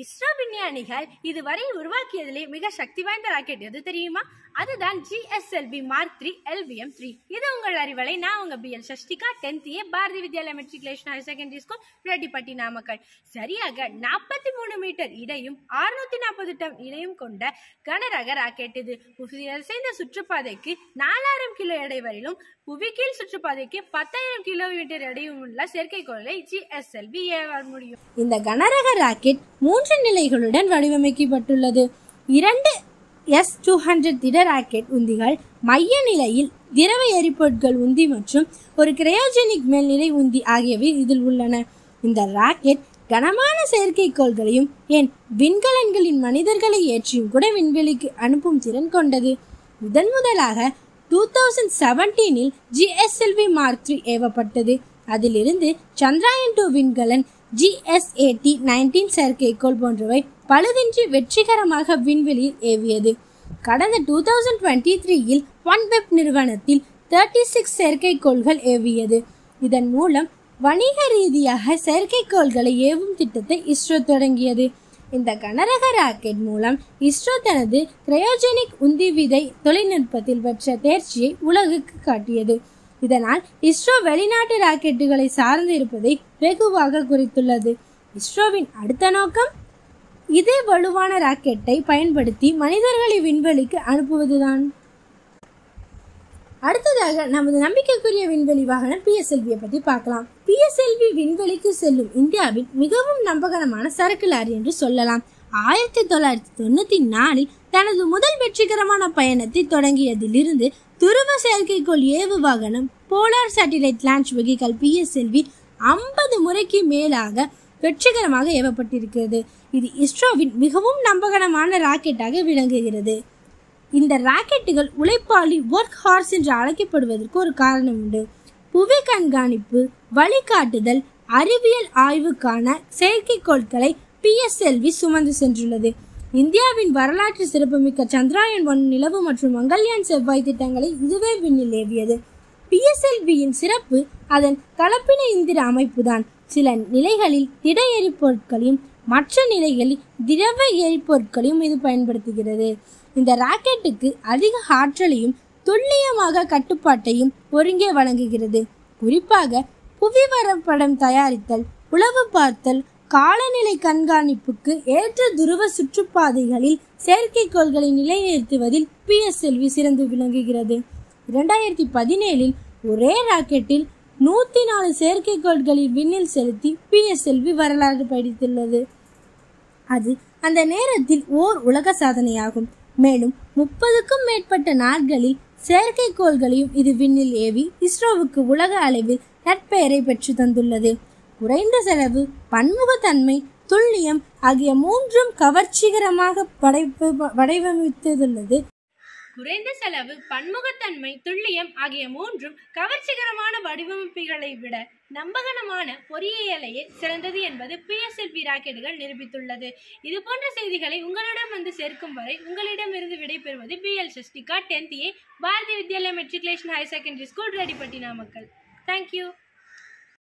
இஸ்ரோ விஞ்ஞானிகள் இதுவரை உருவாக்கியதிலே மிக சக்தி வாய்ந்த ராக்கெட் எது தெரியுமா? அதுதான் GSLV Mark 3 LVM-3. இது உங்கள் அறிவலை. நான் உங்க BL Sashtika, 10th A Bharathi Vidyalaya matriculation higher secondary school, Rettipatti, Namakkal. சரியாக 43 மீட்டர் இடையும் 640 டன் இடையும் கொண்ட கனரக ராக்கெட் இது. புவியசைந்த சுற்றுப்பாதைக்கு 4000 கிலோ எடை வரையிலும், புவிக்கீழ் சுற்றுப்பாதைக்கு 10,000 கிலோமீட்டர் எடையும் உள்ள செயற்கைக்கோளை GSLV ஏவ முடியும். இந்த கனரக ராக்கெட் 3 நிலைகளுடன் வடிவமைக்கப்பட்டுள்ளது. 2 S-200 திட ராக்கெட் உந்திகள், மைய நிலையில் திரவ எரிபொருட்கள் உந்தி மற்றும் ஒரு கிரையோஜெனிக் மேல்நிலை உந்தி ஆகியவை இதில் உள்ளன. இந்த ராக்கெட் கனமான செயற்கைக்கோள்களையும் ஏன் விண்கலன்களின் மனிதர்களை ஏற்றியும் கூட விண்வெளிக்கு அனுப்பும் திறன் கொண்டது. முதலாக 2017 GSLV Mark 3 ஏவப்பட்டது. அதிலிருந்து சந்திராயன் 2 விண்கலன், GSAT-19 செயற்கைக்கோள் போன்றவை பழுதின்றி வெற்றிகரமாக விண்வெளியில் ஏவியது. கடந்த 2023 OneWeb நிறுவனத்தில் 36 செயற்கைக்கோள்கள் ஏவியது. இதன் மூலம் வணிக ரீதியாக செயற்கைக்கோள்களை ஏவும் திட்டத்தை இஸ்ரோ தொடங்கியது. இந்த கனரக ராக்கெட் மூலம் இஸ்ரோ தனது கிரையோஜெனிக் உந்தி விதை தொழில்நுட்பத்தில் பெற்ற தேர்ச்சியை உலகுக்கு காட்டியது. இதனால் இஸ்ரோ வெளிநாட்டு ராக்கெட்டுகளை சார்ந்து இருப்பதை வெகுவாக குறைத்துள்ளது. இஸ்ரோவின் அடுத்த நோக்கம் இதே வலுவான ராக்கெட்டை பயன்படுத்தி மனிதர்களை விண்வெளிக்கு அனுப்புவதுதான். அடுத்ததாக நமது நம்பிக்கைக்குரிய விண்வெளி வாகனம் PSLV பற்றி பார்க்கலாம். PSLV விண்வெளிக்கு செல்லும் இந்தியாவின் மிகவும் நம்பகரமான சரக்கு லாரி என்று சொல்லலாம். 1994 தனது முதல் வெற்றிகரமான பயணத்தை தொடங்கியதிலிருந்து துருவ செயற்கைக்கோள் ஏவு வாகனம் polar satellite launch vehicle PSLV 50 முறைக்கு மேலாக வெற்றிகரமாக ஏவப்பட்டிருக்கிறது. இது இஸ்ரோவின் மிகவும் நம்பகரமான ராக்கெட்டாக விளங்குகிறது. இந்த ராக்கெட்டுகள் உழைப்பாளி ஒர்க் ஹார்ஸ் என்று அழைக்கப்படுவதற்கு ஒரு காரணம் உண்டு. புவி கண்காணிப்பு, வழிகாட்டுதல், அறிவியல் ஆய்வுக்கான செயற்கைக்கோள்களை PSLV சுமந்து சென்றுள்ளது. இந்தியாவின் வரலாற்று சிறப்புமிக்க சந்திராயன் 1 நிலவு மற்றும் மங்கள்யான் செவ்வாய் திட்டங்களை இதுவே விண்ணில் ஏவியது. PSLVயின் சிறப்பு அதன் கலப்பின இந்திர அமைப்புதான். சில நிலைகளில் திட எரிபொருட்களையும் மற்ற நிலைகளில் திரவ எரிபொருட்களையும் இது பயன்படுத்துகிறது. இந்த ராக்கெட்டுக்கு அதிக ஆற்றலையும் துல்லியமாக கட்டுப்பாட்டையும் ஒருங்கே வழங்குகிறது. குறிப்பாக புவி வரைபடம் தயாரித்தல், உளவு பார்த்தல், காலநிலை கண்காணிப்புக்கு ஏற்ற துருவ சுற்றுப்பாதைகளில் செயற்கைக்கோள்களை நிலைநிறுத்துவதில் PSLV சிறந்து விளங்குகிறது. 2017 ஒரே ராக்கெட்டில் 104 செயற்கைக்கோள்களில் விண்ணில் செலுத்தி PSLV வரலாறு படைத்துள்ளது. அது அந்த நேரத்தில் ஓர் உலக சாதனையாகும். மேலும் 30க்கும் மேற்பட்ட நாட்களில் செயற்கைக்கோள்களையும் இது விண்ணில் ஏவி இஸ்ரோவுக்கு உலக அளவில் நற்பெயரை பெற்று தந்துள்ளது. குறைந்த செலவு, பன்முகத்தன்மை, துல்லியம் ஆகிய மூன்றும் கவர்ச்சிகரமாக வடிவமைத்துள்ளது. குறைந்த செலவு, பன்முகத்தன்மை, துல்லியம் ஆகிய மூன்றும் கவர்ச்சிகரமான வடிவமைப்புகளை விட நம்பகமான பொறியியலையே சிறந்தது என்பது PSLV ராக்கெட்டுகள் நிரூபித்துள்ளது. இது போன்ற செய்திகளை உங்களிடம் வந்து சேர்க்கும் வரை உங்களிடமிருந்து விடைபெறுவது BL Sashtika, 10th A Bharathi Vidyalaya matriculation higher secondary school, Rettipatti, Namakkal. Thank you.